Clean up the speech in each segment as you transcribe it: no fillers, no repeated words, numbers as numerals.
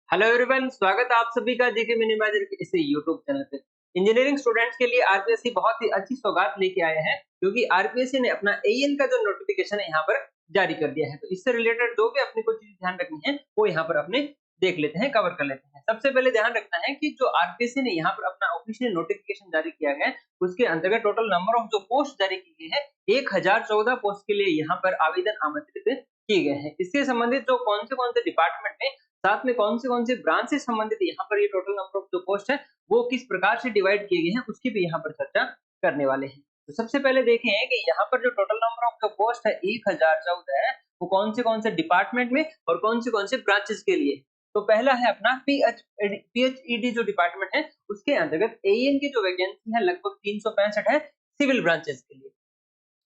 Hello everyone, स्वागत है आप सभी का जेके मिनी मैजर के इस यूट्यूब चैनल पे। इंजीनियरिंग स्टूडेंट्स के लिए आरपीएससी बहुत ही अच्छी सौगात लेके आए हैं, क्योंकि आरपीएससी ने अपना एईएन का जो नोटिफिकेशन है यहाँ पर जारी कर दिया है। तो इससे रिलेटेड जो भी अपनी कुछ चीज ध्यान रखनी है वो यहाँ पर अपने देख लेते हैं, कवर कर लेते हैं। सबसे पहले ध्यान रखना है कि जो आरपीएससी ने यहाँ पर अपना ऑफिशियल नोटिफिकेशन जारी किया है, उसके अंतर्गत टोटल नंबर ऑफ जो पोस्ट जारी की गई है 1014 पोस्ट के लिए यहाँ पर आवेदन आमंत्रित किए गए हैं। इससे संबंधित जो कौन से डिपार्टमेंट में, साथ में कौन से ब्रांच से संबंधित यहाँ पर ये टोटल नंबर ऑफ जो पोस्ट है वो किस प्रकार से डिवाइड किए गए हैं, उसकी भी यहाँ पर चर्चा करने वाले हैं। तो सबसे पहले देखें कि यहाँ पर जो टोटल नंबर ऑफ जो पोस्ट है 1014 है, वो कौन से डिपार्टमेंट में और कौन से ब्रांचेस के लिए। तो पहला है अपना पीएचईडी जो डिपार्टमेंट है, उसके अंतर्गत एईएन की जो वैकेंसी है लगभग 365 है सिविल ब्रांचेस के लिए।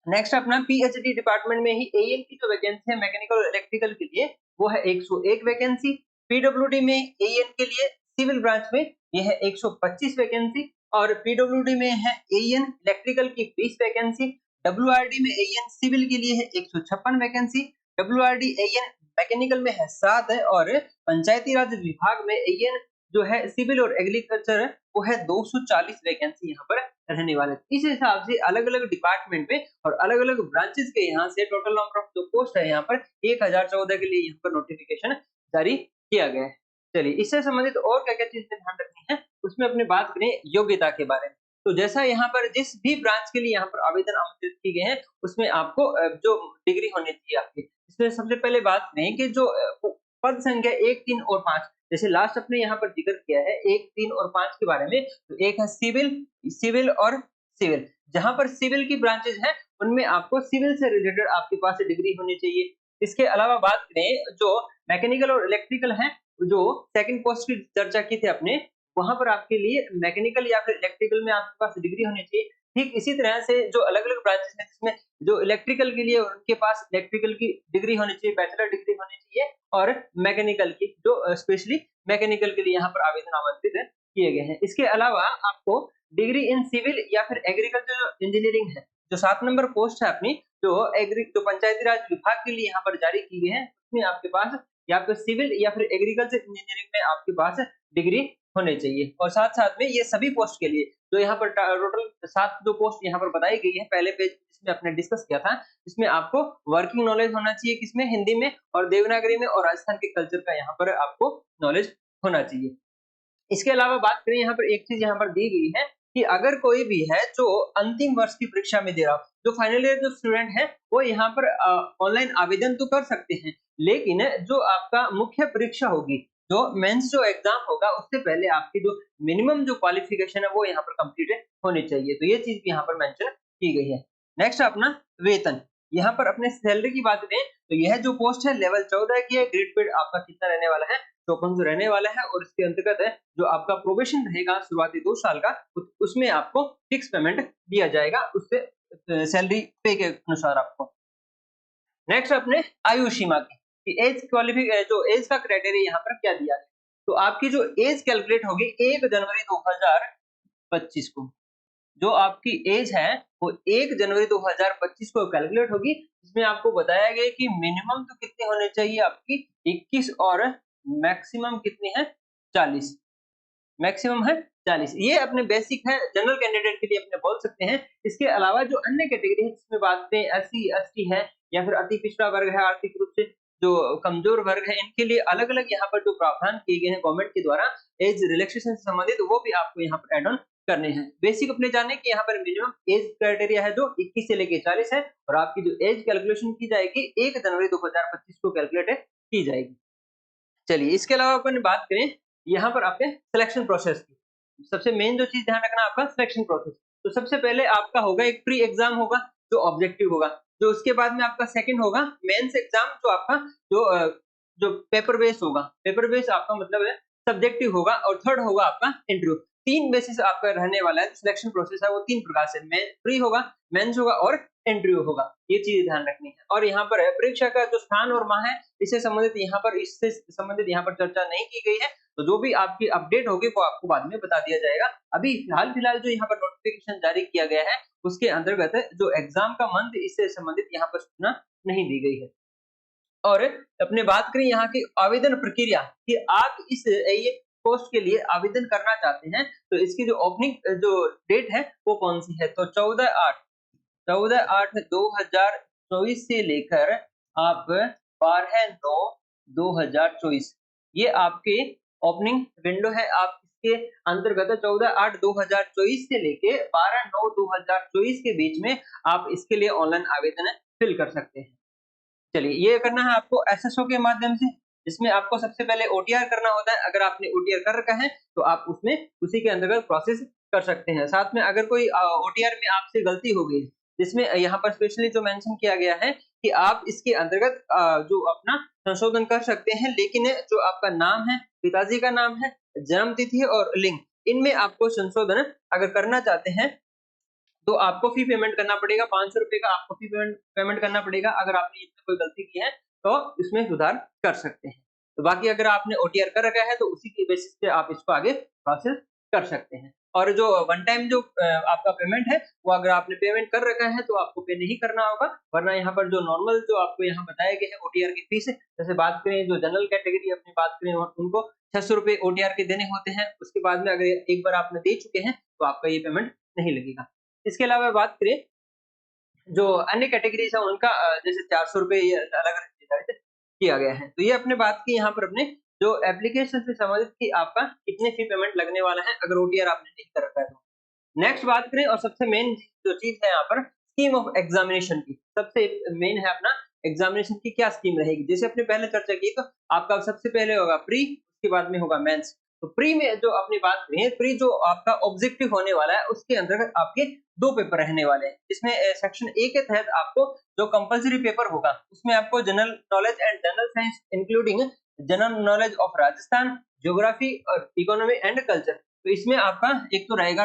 नेक्स्ट अपना पीएचडी डिपार्टमेंट में ही एएन की जो वैकेंसी है मैकेनिकल और इलेक्ट्रिकल के लिए, वो है 101 वैकेंसी। पीडब्ल्यूडी में एएन के लिए सिविल ब्रांच में ये है 125 वैकेंसी, और पीडब्ल्यूडी में है एएन इलेक्ट्रिकल की 20 वैकेंसी। डब्ल्यूआरडी में एएन सिविल के लिए है 156 वैकेंसी। डब्ल्यूआरडी एएन मैकेनिकल में है 7 है, और पंचायती राज विभाग में एएन जो है सिविल और एग्रीकल्चर वो है 240 वैकेंसी यहाँ पर रहने वाले। इस हिसाब से अलग-अलग डिपार्टमेंट में और अलग-अलग ब्रांचेस के यहाँ से टोटल नंबर ऑफ जो पोस्ट है यहाँ पर 1014 के लिए यहाँ पर नोटिफिकेशन जारी किया गया है। चलिए, इससे संबंधित और क्या-क्या चीजें ध्यान रखनी है, उसमें अपनी बात करें योग्यता के बारे में। तो जैसा यहाँ पर जिस भी ब्रांच के लिए यहाँ पर आवेदन आमंत्रित किए गए हैं, उसमें आपको जो डिग्री होनी चाहिए आपकी। इसमें सबसे पहले बात करें कि जो पद संख्या 1, 3 और 5, जैसे लास्ट अपने यहाँ पर जिक्र किया है 1, 3 और 5 के बारे में। तो एक है सिविल, सिविल और सिविल। जहां पर सिविल की ब्रांचेस हैं, उनमें आपको सिविल से रिलेटेड आपके पास डिग्री होनी चाहिए। इसके अलावा बात करें जो मैकेनिकल और इलेक्ट्रिकल हैं, जो सेकंड पोस्ट की चर्चा की थी अपने, वहां पर आपके लिए मैकेनिकल या फिर इलेक्ट्रिकल में आपके पास डिग्री होनी चाहिए। ठीक इसी तरह से जो अलग-अलग ब्रांचेस हैं, जिसमें जो इलेक्ट्रिकल के लिए उनके पास इलेक्ट्रिकल की डिग्री होनी चाहिए, बैचलर डिग्री होनी चाहिए, और मैकेनिकल की जो स्पेशली मैकेनिकल के लिए यहाँ पर आवेदन आमंत्रित किए गए हैं। इसके अलावा आपको डिग्री इन सिविल या फिर एग्रीकल्चर इंजीनियरिंग है, जो 7 नंबर पोस्ट है अपनी, जो पंचायती राज विभाग के लिए यहाँ पर जारी की गई है, उसमें आपके पास या तो सिविल या फिर एग्रीकल्चर इंजीनियरिंग में आपके पास डिग्री होनी चाहिए। और साथ-साथ में ये सभी पोस्ट के लिए जो यहाँ पर टोटल 7 जो पोस्ट यहाँ पर बताई गई है, पहले पेज जिसमें आपने डिस्कस किया था, इसमें आपको वर्किंग नॉलेज होना चाहिए किसमें, हिंदी में और देवनागरी में, और राजस्थान के कल्चर का यहाँ पर आपको नॉलेज होना चाहिए। इसके अलावा बात करें, यहाँ पर एक चीज यहाँ पर दी गई है कि अगर कोई भी है जो अंतिम वर्ष की परीक्षा में दे रहा हो, जो फाइनल ईयर जो स्टूडेंट है, वो यहाँ पर ऑनलाइन आवेदन तो कर सकते हैं, लेकिन जो आपका मुख्य परीक्षा होगी, जो मेंस जो एग्जाम होगा, उससे पहले आपकी जो मिनिमम जो क्वालिफिकेशन है वो यहाँ पर कंप्लीट होनी चाहिए। तो ये चीज भी यहाँ पर मेंशन की गई है। नेक्स्ट अपना वेतन, यहाँ पर अपने सैलरी की बात करें तो यह जो पोस्ट है लेवल 14 की है। ग्रेड पे आपका कितना रहने वाला है, 54 रहने वाला है, और इसके अंतर्गत है जो आपका प्रोबेशन रहेगा शुरुआती 2 साल का, उसमें आपको फिक्स पेमेंट दिया जाएगा, उससे सैलरी पे के अनुसार आपको। नेक्स्ट अपने आयु सीमा की कि एज जो एज का क्राइटेरिया यहाँ पर क्या दिया है। तो आपकी जो एज कैलकुलेट होगी 1 जनवरी 2025 को, जो आपकी एज है वो 1 जनवरी 2025 को कैलकुलेट होगी। इसमें आपको बताया गया कि मिनिमम तो कितने होने चाहिए आपकी 21, और मैक्सिमम कितनी है 40, मैक्सिमम है 40। ये अपने बेसिक है, जनरल कैंडिडेट के लिए अपने बोल सकते हैं। इसके अलावा जो अन्य कैटेगरी है, जिसमें बात करें एससी एसटी है या फिर अति पिछड़ा वर्ग है, आर्थिक रूप से जो कमजोर वर्ग है, इनके लिए अलग-अलग यहाँ पर जो प्रावधान किए गए हैं गवर्नमेंट के द्वारा एज रिलैक्सेशन से संबंधित, वो भी आपको यहाँ पर एड ऑन करने हैं। बेसिक अपने जाने कि यहाँ पर मिनिमम एज क्राइटेरिया है जो 21 से लेके 40 है, और आपकी जो एज कैलकुलेशन की जाएगी 1 जनवरी 2025 को कैलकुलेट की जाएगी। चलिए, इसके अलावा अपन बात करें यहाँ पर आपके सिलेक्शन प्रोसेस की। सबसे मेन जो चीज ध्यान रखना आपका सिलेक्शन प्रोसेस। तो सबसे पहले आपका होगा एक प्री एग्जाम होगा, जो ऑब्जेक्टिव होगा, जो उसके बाद में आपका सेकंड होगा मेंस एग्जाम, जो आपका जो पेपर बेस होगा। पेपर बेस आपका मतलब है सब्जेक्टिव होगा, और थर्ड होगा आपका इंटरव्यू। 3 बेसिस आपका रहने वाला है। सिलेक्शन प्रोसेस है वो 3 प्रकार से, प्री होगा, मेंस होगा और इंटरव्यू होगा। ये चीज ध्यान रखनी है। और यहाँ पर परीक्षा का जो स्थान और माह है, इससे संबंधित यहाँ पर चर्चा नहीं की गई है। तो जो भी आपकी अपडेट होगी वो आपको बाद में बता दिया जाएगा। अभी फिलहाल जो यहाँ पर नोटिफिकेशन जारी किया गया है, उसके अंतर्गत जो एग्जाम का मंथ, इससे संबंधित यहाँ पर सूचना नहीं दी गई है। और अपने बात करें यहाँ की आवेदन प्रक्रिया कि आप इस ये पोस्ट के लिए आवेदन करना चाहते हैं, तो इसकी जो ओपनिंग जो डेट है वो कौन-सी है? तो 14/8/2024 से लेकर आप 12/9/2024 ये आपके ओपनिंग विंडो है। आप इसके अंतर्गत 14/8/2024 से लेके 12/9/2024 के बीच में आप इसके लिए ऑनलाइन आवेदन फिल कर सकते हैं। चलिए, ये करना है आपको एसएसओ के माध्यम से, जिसमें आपको सबसे पहले ओटीआर करना होता है। अगर आपने ओटीआर कर रखा है, तो आप उसमें उसी के अंतर्गत प्रोसेस कर सकते हैं। साथ में अगर कोई ओटीआर में आपसे गलती हो गई है, जिसमें यहाँ पर स्पेशली जो मेंशन किया गया है कि आप इसके अंतर्गत जो अपना संशोधन कर सकते हैं, लेकिन जो आपका नाम है, पिताजी का नाम है, जन्म तिथि और लिंग, इनमें आपको संशोधन अगर करना चाहते हैं, तो आपको फी पेमेंट करना पड़ेगा। ₹500 का आपको फी पेमेंट करना पड़ेगा। अगर आपने इसमें कोई गलती की है, तो इसमें सुधार कर सकते हैं। तो बाकी अगर आपने ओटीआर कर रखा है, तो उसी के बेसिस पे आप इसको आगे प्रोसेस कर सकते हैं। और जो वन टाइम जो आपका पेमेंट है, वो अगर आपने पेमेंट कर रखा है, तो आपको पे नहीं करना होगा। वरना यहाँ पर जो नॉर्मल जो आपको यहाँ बताया गया है ओटीआर की फीस, जैसे बात करें जो जनरल कैटेगरी अपनी बात करें, उनको ₹600 ओटीआर के देने होते हैं। उसके बाद में अगर एक बार आपने दे चुके हैं, तो आपका ये पेमेंट नहीं लगेगा। इसके अलावा बात करें जो अन्य कैटेगरीज़ है उनका जैसे ₹400 ये अलग-अलग निर्धारित किया गया है। तो ये आपने बात की यहाँ पर अपने जो एप्लीकेशन से संबंधित कि आपका कितने फी पेमेंट लगने वाला है अगर ओटीआर आपने नहीं कर रखा है तो। नेक्स्ट बात करें और सबसे मेन जो चीज़ है यहाँ पर स्कीम ऑफ एग्ज़ामिनेशन की। सबसे मेन है अपना एग्ज़ामिनेशन की क्या स्कीम रहेगी। जैसे अपने पहले चर्चा की तो आपका सबसे पहले होगा प्री, उसके बाद में होगा मेंस। तो प्री में जो अपनी बात करें, प्री जो आपका ऑब्जेक्टिव होने वाला है उसके अंतर्गत आपके 2 पेपर रहने वाले हैं। इसमें सेक्शन ए के तहत आपको जो कंपल्सरी पेपर होगा, उसमें आपको general knowledge and general science including general knowledge of Rajasthan, geography और इकोनॉमी एंड कल्चर। तो इसमें आपका एक तो रहेगा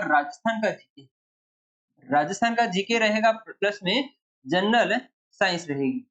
राजस्थान का जीके रहेगा प्लस में जनरल साइंस रहेगी।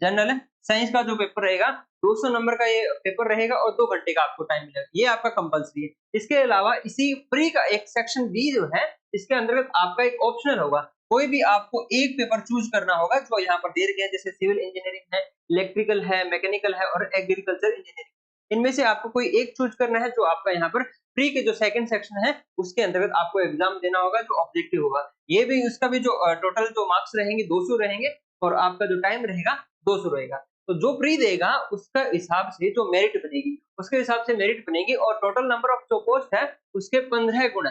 जनरल साइंस का जो पेपर रहेगा 200 नंबर का ये पेपर रहेगा और 2 घंटे का आपको टाइम मिलेगा। ये आपका कंपल्सरी है। इसके अलावा इसी प्री का एक सेक्शन बी जो है, इसके अंतर्गत आपका एक ऑप्शनल होगा। कोई भी आपको एक पेपर चूज़ करना होगा जो यहाँ पर दे रखे हैं, जैसे सिविल इंजीनियरिंग है, इलेक्ट्रिकल है, मैकेनिकल है और एग्रीकल्चर इंजीनियरिंग। इनमें से आपको कोई एक चूज़ करना है जो आपका यहाँ पर प्री के जो सेकंड सेक्शन है, उसके अंतर्गत आपको एग्जाम देना होगा जो ऑब्जेक्टिव होगा। ये भी उसका भी जो टोटल जो मार्क्स रहेंगे 200 रहेंगे और आपका जो टाइम रहेगा 200 रहेगा। तो जो प्री देगा उसका हिसाब से जो मेरिट बनेगी, उसके हिसाब से मेरिट बनेगी और टोटल नंबर ऑफ जो पोस्ट है उसके 15 गुना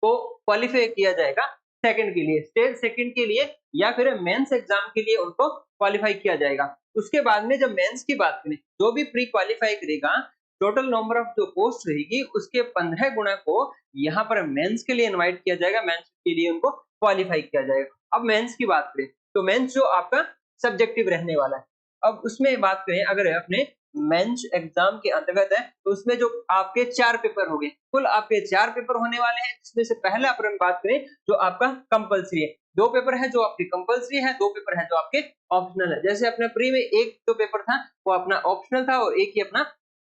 को क्वालीफाई किया जाएगा सेकंड के लिए, स्टेज सेकंड के लिए या फिर मेंस एग्जाम के लिए उनको क्वालीफाई किया जाएगा। उसके बाद में जब मेंस की बात करें, जो भी प्री क्वालीफाई करेगा, टोटल नंबर ऑफ जो पोस्ट रहेगी उसके 15 गुना को यहाँ पर मेंस के लिए इनवाइट किया जाएगा, मेंस के लिए उनको क्वालीफाई किया जाएगा। अब मेंस की बात करें, तो मेंस जो आपका सब्जेक्टिव रहने वाला है। अब उसमें बात करें अगर अपने मेंस एग्जाम के अंतर्गत है, तो उसमें जो आपके 4 पेपर हो गए, कुल आपके 4 पेपर होने वाले हैं, जिसमें से पहला अपन बात करें जो आपका कंपल्सरी है। 2 पेपर है जो आपके कंपल्सरी है, 2 पेपर है जो आपके ऑप्शनल है। जैसे अपने प्री में एक जो पेपर था वो अपना ऑप्शनल था और एक ही अपना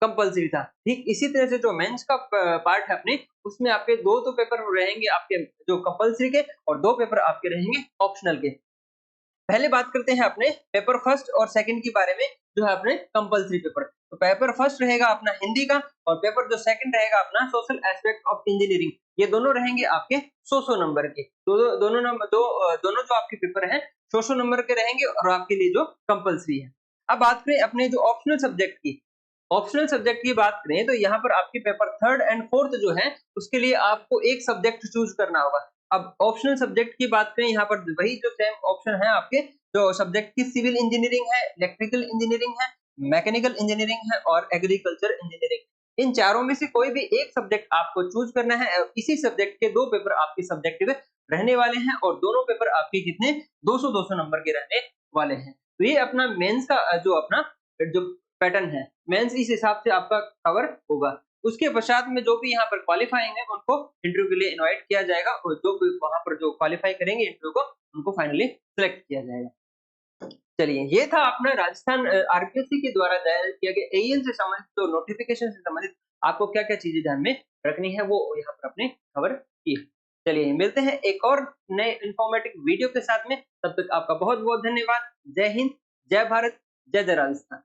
कंपल्सरी था। ठीक इसी तरह से जो मेंस का पार्ट है अपने, उसमें आपके 2 तो पेपर रहेंगे आपके जो कंपल्सरी के और 2 पेपर आपके रहेंगे ऑप्शनल के। पहले बात करते हैं अपने पेपर फर्स्ट और सेकंड के बारे में, जो है अपने कंपल्सरी पेपर। तो पेपर फर्स्ट रहेगा अपना हिंदी का और पेपर जो सेकंड रहेगा अपना सोशल एस्पेक्ट ऑफ इंजीनियरिंग। ये दोनों रहेंगे आपके 100 नंबर के। दोनों जो आपके पेपर हैं 100 नंबर के रहेंगे और आपके लिए जो कंपल्सरी है। अब बात करें अपने जो ऑप्शनल सब्जेक्ट की। ऑप्शनल सब्जेक्ट की बात करें तो यहाँ पर आपके पेपर थर्ड एंड फोर्थ जो है उसके लिए आपको एक सब्जेक्ट चूज करना होगा। अब ऑप्शनल सब्जेक्ट की बात करें, यहाँ पर वही जो सेम ऑप्शन है आपके जो सब्जेक्ट की सिविल इंजीनियरिंग है, इलेक्ट्रिकल इंजीनियरिंग है, मैकेनिकल इंजीनियरिंग है और एग्रीकल्चर इंजीनियरिंग। इन चारों में से कोई भी एक सब्जेक्ट आपको चूज करना है और इसी सब्जेक्ट के 2 पेपर आपके सब्जेक्टिव रहने वाले हैं और दोनों पेपर आपके कितने 200-200 नंबर के रहने वाले हैं। तो ये अपना मेंस का जो अपना जो पैटर्न है, मेंस इस हिसाब से आपका कवर होगा। उसके पश्चात में जो भी यहाँ पर क्वालिफाइंग है उनको इंटरव्यू के लिए इनवाइट किया जाएगा और जो भी वहाँ पर जो क्वालिफाई करेंगे इंटरव्यू को, उनको फाइनली सिलेक्ट किया जाएगा। चलिए, ये था अपना राजस्थान आरपीएससी के द्वारा जारी किया गया एईएन से संबंधित जो नोटिफिकेशन से संबंधित आपको क्या-क्या चीजें ध्यान में रखनी है वो यहाँ पर आपने कवर की। चलिए, मिलते हैं एक और नए इन्फॉर्मेटिव वीडियो के साथ में, तब तक आपका बहुत-बहुत धन्यवाद। जय हिंद, जय भारत, जय जय राजस्थान।